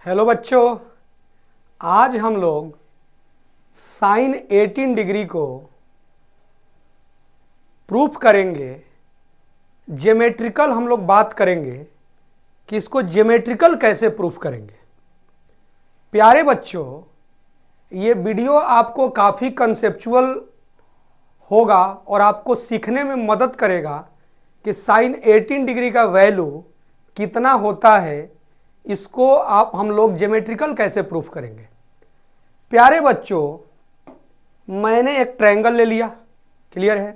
Hello बच्चों, आज हम लोग साइन 18 डिग्री को प्रूफ करेंगे। ज्योमेट्रिकल हम लोग बात करेंगे कि इसको ज्योमेट्रिकल कैसे प्रूफ करेंगे। प्यारे बच्चों, ये वीडियो आपको काफ़ी कंसेप्चुअल होगा और आपको सीखने में मदद करेगा कि साइन 18 डिग्री का वैल्यू कितना होता है। इसको हम लोग ज्योमेट्रिकल कैसे प्रूफ करेंगे। प्यारे बच्चों, मैंने एक ट्रायंगल ले लिया, क्लियर है।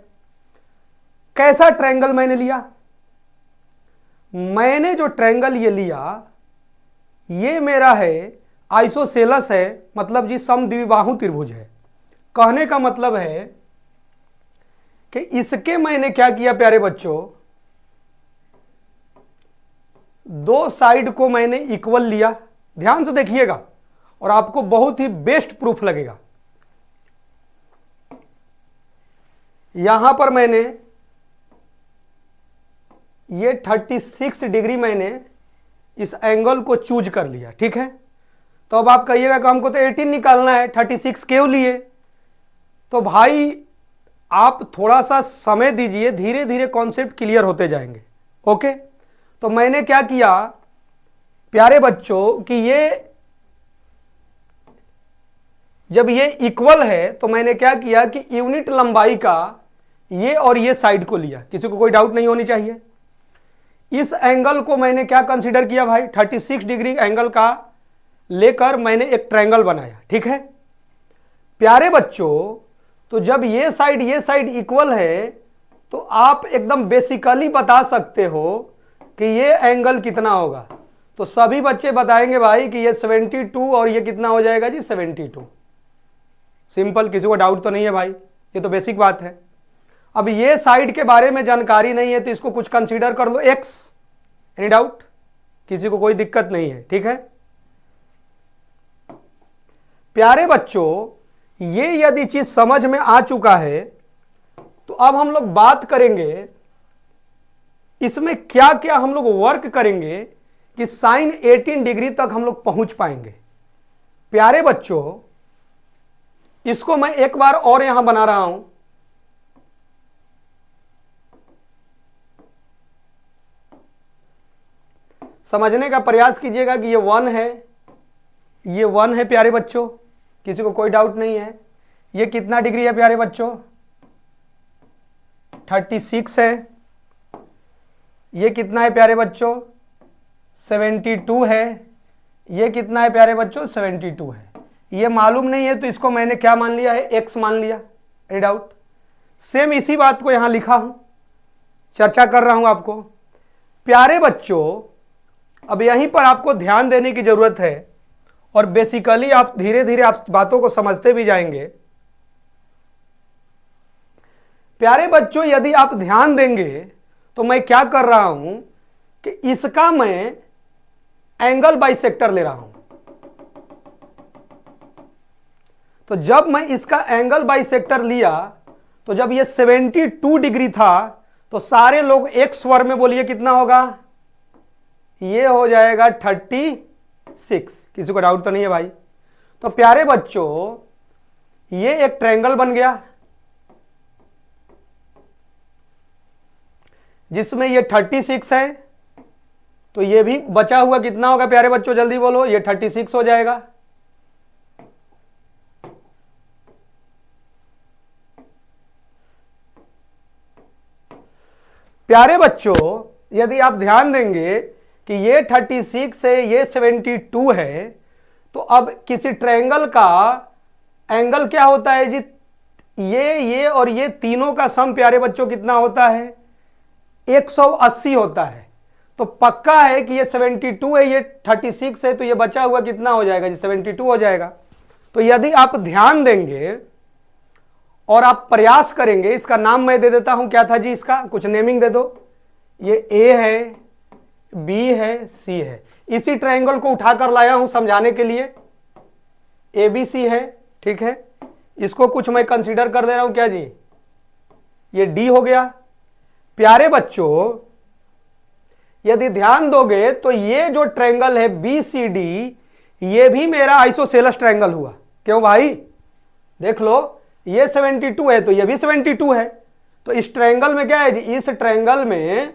कैसा ट्रायंगल मैंने लिया? मैंने जो ट्रायंगल ये लिया, ये मेरा है आइसोसेलस है, मतलब जी समद्विबाहु त्रिभुज है। कहने का मतलब है कि इसके मैंने क्या किया प्यारे बच्चों, दो साइड को मैंने इक्वल लिया। ध्यान से देखिएगा और आपको बहुत ही बेस्ट प्रूफ लगेगा। यहां पर मैंने ये 36 डिग्री मैंने इस एंगल को चूज कर लिया, ठीक है। तो अब आप कहिएगा कि हमको तो 18 निकालना है, 36 क्यों लिए? तो भाई आप थोड़ा सा समय दीजिए, धीरे धीरे कॉन्सेप्ट क्लियर होते जाएंगे। ओके, तो मैंने क्या किया प्यारे बच्चों कि ये जब ये इक्वल है तो मैंने क्या किया कि यूनिट लंबाई का ये और ये साइड को लिया। किसी को कोई डाउट नहीं होनी चाहिए। इस एंगल को मैंने क्या कंसीडर किया भाई, 36 डिग्री एंगल का लेकर मैंने एक ट्रायंगल बनाया, ठीक है प्यारे बच्चों। तो जब ये साइड इक्वल है तो आप एकदम बेसिकली बता सकते हो कि ये एंगल कितना होगा। तो सभी बच्चे बताएंगे भाई कि ये 72 और ये कितना हो जाएगा जी 72। सिंपल, किसी को डाउट तो नहीं है भाई, ये तो बेसिक बात है। अब ये साइड के बारे में जानकारी नहीं है तो इसको कुछ कंसीडर कर लो x। Any doubt? किसी को कोई दिक्कत नहीं है, ठीक है प्यारे बच्चों। ये यदि चीज समझ में आ चुका है तो अब हम लोग बात करेंगे इसमें क्या क्या हम लोग वर्क करेंगे कि साइन 18 डिग्री तक हम लोग पहुंच पाएंगे। प्यारे बच्चों, इसको मैं एक बार और यहां बना रहा हूं। समझने का प्रयास कीजिएगा कि ये 1 है, ये 1 है प्यारे बच्चों, किसी को कोई डाउट नहीं है। ये कितना डिग्री है प्यारे बच्चों, 36 है। ये कितना है प्यारे बच्चों, 72 है। ये कितना है प्यारे बच्चों, 72 है। ये मालूम नहीं है तो इसको मैंने क्या मान लिया है, x मान लिया। Any doubt? सेम इसी बात को यहां लिखा हूं, चर्चा कर रहा हूं आपको। प्यारे बच्चों, अब यहीं पर आपको ध्यान देने की जरूरत है और बेसिकली आप धीरे धीरे आप बातों को समझते भी जाएंगे। प्यारे बच्चों, यदि आप ध्यान देंगे तो मैं क्या कर रहा हूं कि इसका मैं एंगल बाइसेक्टर ले रहा हूं। तो जब मैं इसका एंगल बाइसेक्टर लिया तो जब ये 72 डिग्री था तो सारे लोग एक स्वर में बोलिए कितना होगा, ये हो जाएगा 36। किसी को डाउट तो नहीं है भाई? तो प्यारे बच्चों, ये एक ट्रायंगल बन गया जिसमें ये 36 है। तो ये भी बचा हुआ कितना होगा प्यारे बच्चों, जल्दी बोलो, ये 36 हो जाएगा। प्यारे बच्चों, यदि आप ध्यान देंगे कि ये 36 है, ये 72 है, तो अब किसी ट्रायंगल का एंगल क्या होता है जी, ये और ये तीनों का सम प्यारे बच्चों कितना होता है, 180 होता है। तो पक्का है कि ये 72 है, ये 36 है, तो ये बचा हुआ कितना हो जाएगा जी, 72 हो जाएगा। तो यदि आप ध्यान देंगे और आप प्रयास करेंगे, इसका नाम मैं दे देता हूं, क्या था जी इसका, कुछ नेमिंग दे दो। ये ए है, बी है, सी है। इसी ट्रायंगल को उठाकर लाया हूं समझाने के लिए। ए बी सी है, ठीक है। इसको कुछ मैं कंसीडर कर दे रहा हूं, क्या जी, ये डी हो गया। प्यारे बच्चों, यदि ध्यान दोगे तो ये जो ट्रायंगल है बी सी डी, ये भी मेरा आइसोसेलेस ट्रायंगल हुआ। क्यों भाई? देख लो, ये 72 है तो ये भी 72 है। तो इस ट्रायंगल में क्या है जी? इस ट्रायंगल में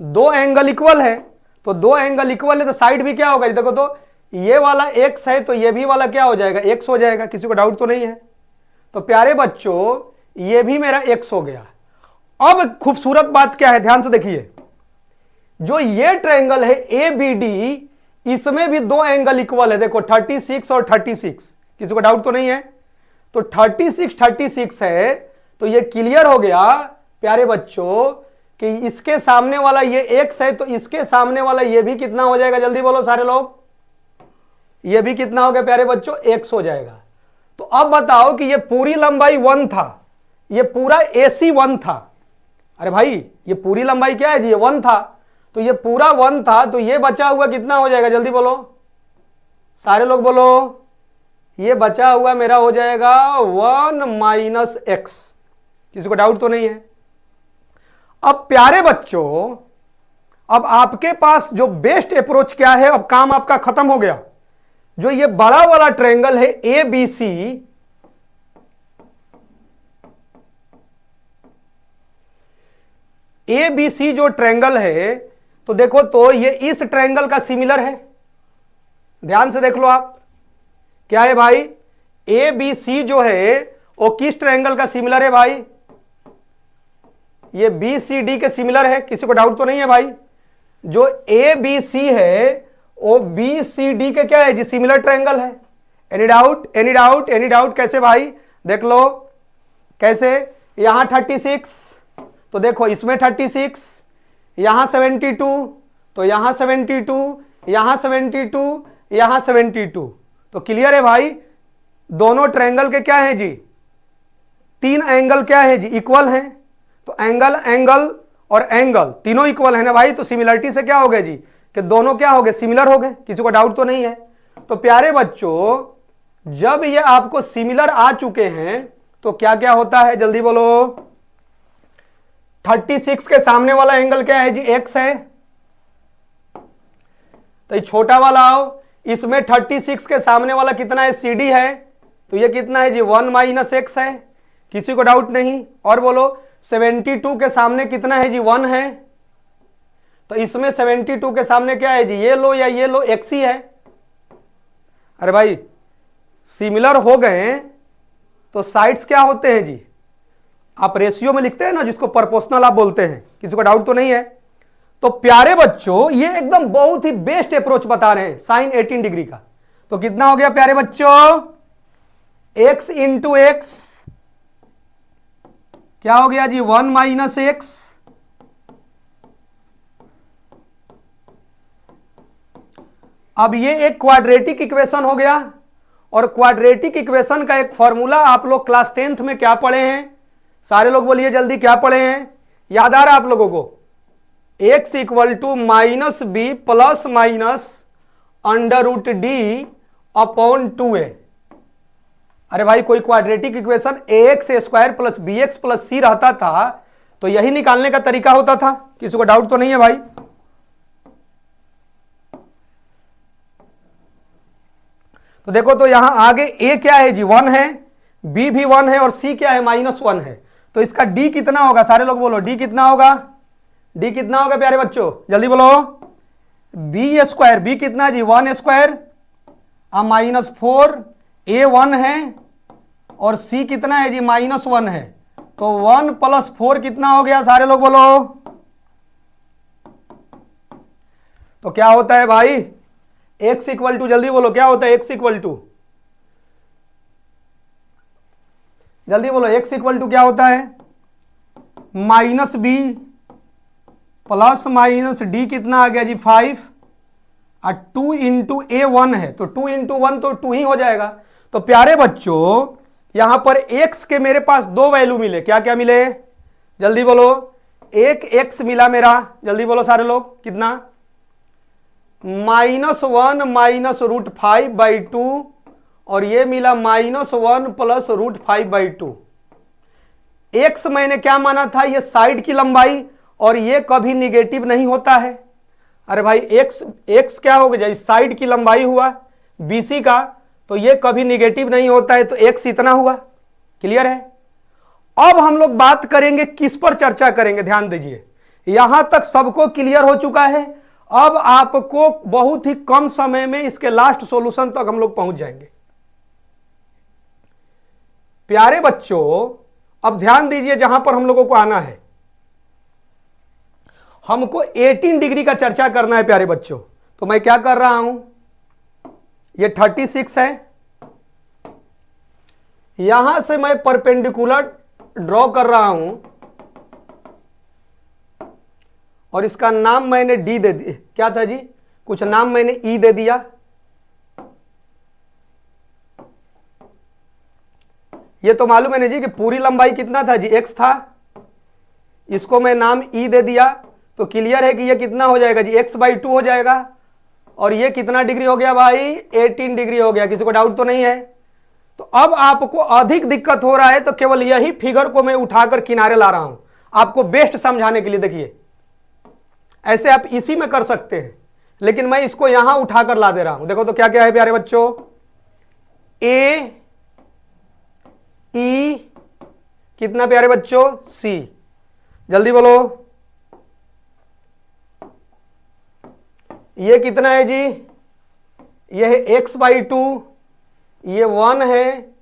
दो एंगल इक्वल है, तो दो एंगल इक्वल है तो साइड भी क्या होगा? देखो तो ये वाला x है तो ये भी वाला क्या हो जाएगा? x हो जाएगा। किसी को डाउट तो नहीं है? तो प्यारे बच्चों ये भी मेरा x हो गया। अब खूबसूरत बात क्या है, ध्यान से देखिए, जो ये ट्रायंगल है ABD, इसमें भी दो एंगल इक्वल है। देखो 36 और 36। किसी को डाउट तो नहीं है? तो 36 है तो ये क्लियर हो गया प्यारे बच्चों कि इसके सामने वाला ये x है तो इसके सामने वाला ये भी कितना हो जाएगा? जल्दी बोलो सारे लोग, ये भी कितना हो गया प्यारे बच्चों? x हो जाएगा। तो अब बताओ कि ये पूरी लंबाई 1 था, ये पूरा AC 1 था। अरे भाई ये पूरी लंबाई क्या है जी? ये 1 था, तो ये पूरा 1 था, तो ये बचा हुआ कितना हो जाएगा? जल्दी बोलो सारे लोग बोलो, ये बचा हुआ मेरा हो जाएगा 1 - x। किसी को डाउट तो नहीं है? अब प्यारे बच्चों, अब आपके पास जो बेस्ट अप्रोच क्या है? अब काम आपका खत्म हो गया। जो ये बड़ा वाला ट्रायंगल है ABC, ABC जो ट्रायंगल है, तो देखो तो ये इस ट्रायंगल का सिमिलर है। ध्यान से देख लो आप, क्या है भाई? ABC जो है वो किस ट्रायंगल का सिमिलर है भाई? ये BCD के सिमिलर है। किसी को डाउट तो नहीं है भाई? जो ABC है वो BCD के क्या है जी? सिमिलर ट्रायंगल है। Any doubt? Any doubt? Any doubt? कैसे भाई? देख लो कैसे। यहां 36, तो देखो इसमें 36, यहां 72, तो यहां 72, यहां 72, यहां 72। तो क्लियर है भाई? दोनों ट्रायंगल के क्या है जी? तीन एंगल क्या है जी? इक्वल हैं। तो एंगल, एंगल और एंगल तीनों इक्वल है ना भाई? तो सिमिलरिटी से क्या हो गए जी? कि दोनों क्या हो गए? सिमिलर हो गए। किसी को डाउट तो नहीं है? तो प्यारे बच्चों, जब ये आपको सिमिलर आ चुके हैं तो क्या क्या होता है? जल्दी बोलो। 36 के सामने वाला एंगल क्या है जी? x है। तो ये छोटा वाला आओ, इसमें 36 के सामने वाला कितना है? CD है। तो ये कितना है जी? 1 - x है। किसी को डाउट नहीं? और बोलो 72 के सामने कितना है जी? 1 है। तो इसमें 72 के सामने क्या है जी? ये लो या ये लो, x ही है। अरे भाई सिमिलर हो गए तो साइड्स क्या होते हैं जी? आप रेशियो में लिखते हैं ना, जिसको प्रोपोर्शनल आप बोलते हैं। किसी को डाउट तो नहीं है? तो प्यारे बच्चों ये एकदम बहुत ही बेस्ट अप्रोच बता रहे हैं साइन 18 डिग्री का। तो कितना हो गया प्यारे बच्चों? x × x क्या हो गया जी? 1 - x। अब ये एक क्वाड्रेटिक इक्वेशन हो गया। और क्वाड्रेटिक इक्वेशन का एक फॉर्मूला आप लोग क्लास 10th में क्या पढ़े हैं? सारे लोग बोलिए जल्दी, क्या पढ़े हैं? याद आ रहा है आप लोगों को? x = -b ± √d/2a। अरे भाई कोई quadratic equation ax² + bx + c रहता था तो यही निकालने का तरीका होता था। किसी को डाउट तो नहीं है भाई? तो देखो तो यहां आगे a क्या है जी? 1 है, b भी 1 है और c क्या है? -1 है। तो इसका d कितना होगा? सारे लोग बोलो d कितना होगा? d कितना होगा प्यारे बच्चों? जल्दी बोलो। b² b कितना है जी? 1² -4, a 1 है और c कितना है जी? -1 है। तो 1 + 4 कितना हो गया? सारे लोग बोलो। तो क्या होता है भाई? x = जल्दी बोलो, क्या होता है x = जल्दी बोलो, x = क्या होता है? -b ± d कितना आ गया जी? 5 और 2 × a 1 है तो 2 × 1 तो 2 ही हो जाएगा। तो प्यारे बच्चों यहां पर x के मेरे पास दो वैल्यू मिले। क्या क्या मिले? जल्दी बोलो। एक x मिला मेरा, जल्दी बोलो सारे लोग, कितना? -1 √5/2 और ये मिला -1 + √5/2। x मैंने क्या माना था? ये साइड की लंबाई, और ये कभी निगेटिव नहीं होता है। अरे भाई एक्स क्या हो गया, इस साइड की लंबाई हुआ BC का, तो ये कभी निगेटिव नहीं होता है, तो एक्स इतना हुआ। क्लियर है। अब हम लोग बात करेंगे, किस पर चर्चा करेंगे, ध्यान दीजिए। यहां तक सबको क्लियर हो चुका है। अब आपको बहुत ही कम समय में इसके लास्ट सॉल्यूशन तक हम लोग पहुंच जाएंगे। प्यारे बच्चों, अब ध्यान दीजिए, जहां पर हम लोगों को आना है, हमको 18 डिग्री का चर्चा करना है प्यारे बच्चों। तो मैं क्या कर रहा हूं, ये 36 है, यहां से मैं परपेंडिकुलर ड्रॉ कर रहा हूं और इसका नाम मैंने डी दे दिया। क्या था जी, कुछ नाम मैंने ई दे दिया। ये तो मालूम है ना जी कि पूरी लंबाई कितना था जी, एक्स था, इसको मैं नाम ई दे दिया। तो क्लियर है कि ये कितना हो जाएगा जी, x/2 हो जाएगा। और ये कितना डिग्री हो गया भाई, 18 डिग्री हो गया। किसी को डाउट तो नहीं है। तो अब आपको अधिक दिक्कत हो रहा है तो केवल यही फिगर को मैं उठाकर किनारे ला रहा हूं आपको बेस्ट समझाने के लिए। देखिए, ऐसे आप इसी में कर सकते हैं, लेकिन मैं इसको यहां उठाकर ला दे रहा हूं। देखो तो क्या क्या है प्यारे बच्चों, ए ई कितना प्यारे बच्चों, सी। जल्दी बोलो, ये कितना है जी, ये है x/2, ये 1 है,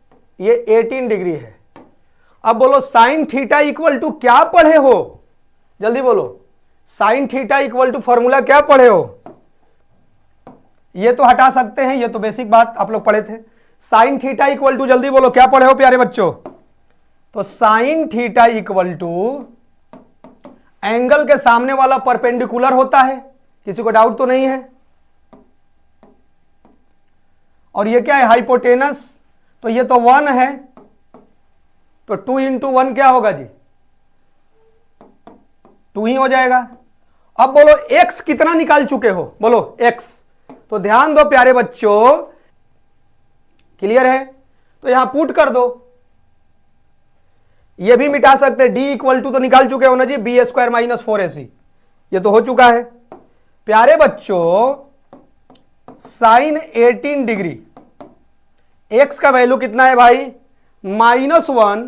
ये 18 डिग्री है। अब बोलो साइन थीटा इक्वल टू क्या पढ़े हो, जल्दी बोलो, sine theta equal to formula क्या पढ़े हो। ये तो हटा सकते हैं, ये तो बेसिक बात आप लोग पढ़े थे। साइन थीटा इक्वल टू, जल्दी बोलो क्या पढ़े हो प्यारे बच्चों। तो sine theta equal to angle के सामने वाला परपेंडिकुलर होता है। किसी को डाउट तो नहीं है। और ये क्या है, हाइपोटेनस। तो ये तो 1 है, तो 2 × 1 क्या होगा जी, 2 ही हो जाएगा। अब बोलो x कितना निकाल चुके हो, बोलो x। तो ध्यान दो प्यारे बच्चों, क्लियर है, तो यहां पुट कर दो। ये भी मिटा सकते हैं, d इक्वल टू तो निकाल चुके हो ना जी, b² - 4ac, ये तो हो चुका है। प्यारे बच्चों, साइन 18 डिग्री, x का वैल्यू कितना है भाई, -1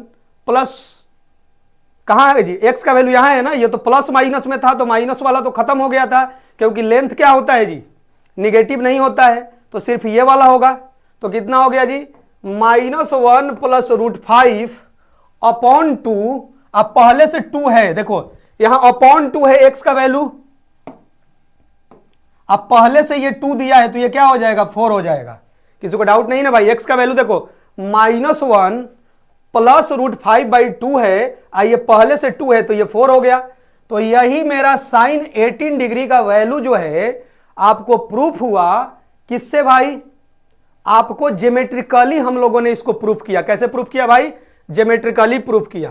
प्लस, कहां है जी, x का वैल्यू यहां है ना, ये तो प्लस माइनस में था, तो माइनस वाला तो खत्म हो गया था, क्योंकि लेंथ क्या होता है जी, निगेटिव नहीं होता है, तो सिर्फ ये वाला होगा। तो कितना हो गया जी, -1 प्लस √5/2। अब पहले से 2 है, देखो यहां /2 है x का वैल्यू, अब पहले से ये 2 दिया है, तो ये क्या हो जाएगा, 4 हो जाएगा। किसी को डाउट नहीं ना भाई, x का वैल्यू देखो -1 प्लस √5/2 है, ये पहले से 2 है, तो ये 4 हो गया। तो यही मेरा साइन 18 डिग्री का वैल्यू जो है आपको प्रूफ हुआ। किससे भाई, आपको ज्योमेट्रिकली हम लोगों ने इसको प्रूफ किया। कैसे प्रूफ किया भाई, ज्योमेट्रिकली प्रूफ किया।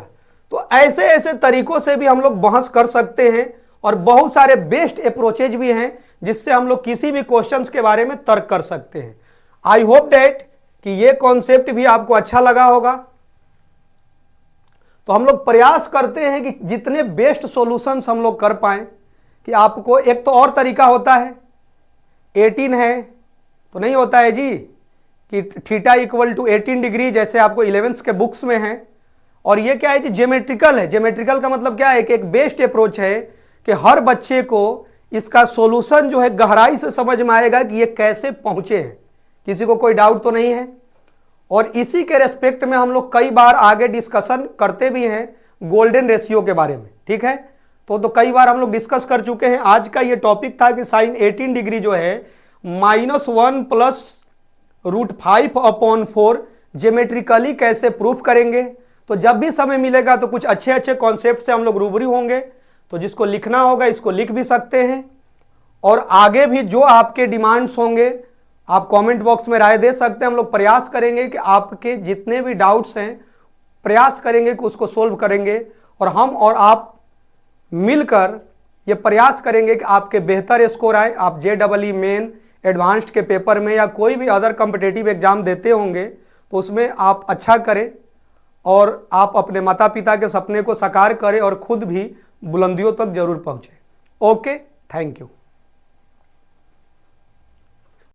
तो ऐसे ऐसे तरीकों से भी हम लोग बहस कर सकते हैं, और बहुत सारे बेस्ट अप्रोचेज भी हैं जिससे हम लोग किसी भी क्वेश्चंस के बारे में तर्क कर सकते हैं। आई होप डेट कि ये कॉन्सेप्ट भी आपको अच्छा लगा होगा। तो हम लोग प्रयास करते हैं कि जितने बेस्ट सॉल्यूशंस हम लोग कर पाएं। कि आपको एक तो और तरीका होता है, 18 है तो नहीं होता है जी कि थीटा इक्वल टू 18 डिग्री, जैसे आपको 11th के बुक्स में है। और ये क्या है जी, ज्योमेट्रिकल है। ज्योमेट्रिकल का मतलब क्या है कि एक बेस्ट अप्रोच है कि हर बच्चे को इसका सॉल्यूशन जो है गहराई से समझ में आएगा कि ये कैसे पहुंचे हैं। किसी को कोई डाउट तो नहीं है। और इसी के रेस्पेक्ट में हम लोग कई बार आगे डिस्कशन करते भी हैं गोल्डन रेशियो के बारे में, ठीक है। तो कई बार हम लोग डिस्कस कर चुके हैं। आज का ये टॉपिक था कि साइन 18 डिग्री जो है -1 प्लस √5/4 ज्योमेट्रिकली कैसे प्रूफ करेंगे। तो जब भी समय मिलेगा तो कुछ अच्छे अच्छे कॉन्सेप्ट से हम लोग रूबरू होंगे। तो जिसको लिखना होगा इसको लिख भी सकते हैं, और आगे भी जो आपके डिमांड्स होंगे आप कमेंट बॉक्स में राय दे सकते हैं। हम लोग प्रयास करेंगे कि आपके जितने भी डाउट्स हैं प्रयास करेंगे कि उसको सोल्व करेंगे, और हम और आप मिलकर ये प्रयास करेंगे कि आपके बेहतर स्कोर आए। आप JEE मेन, एडवांस्ड के पेपर में या कोई भी अदर कॉम्पिटिटिव एग्जाम देते होंगे तो उसमें आप अच्छा करें, और आप अपने माता पिता के सपने को साकार करें, और खुद भी बुलंदियों तक जरूर पहुँचे। Okay, thank you.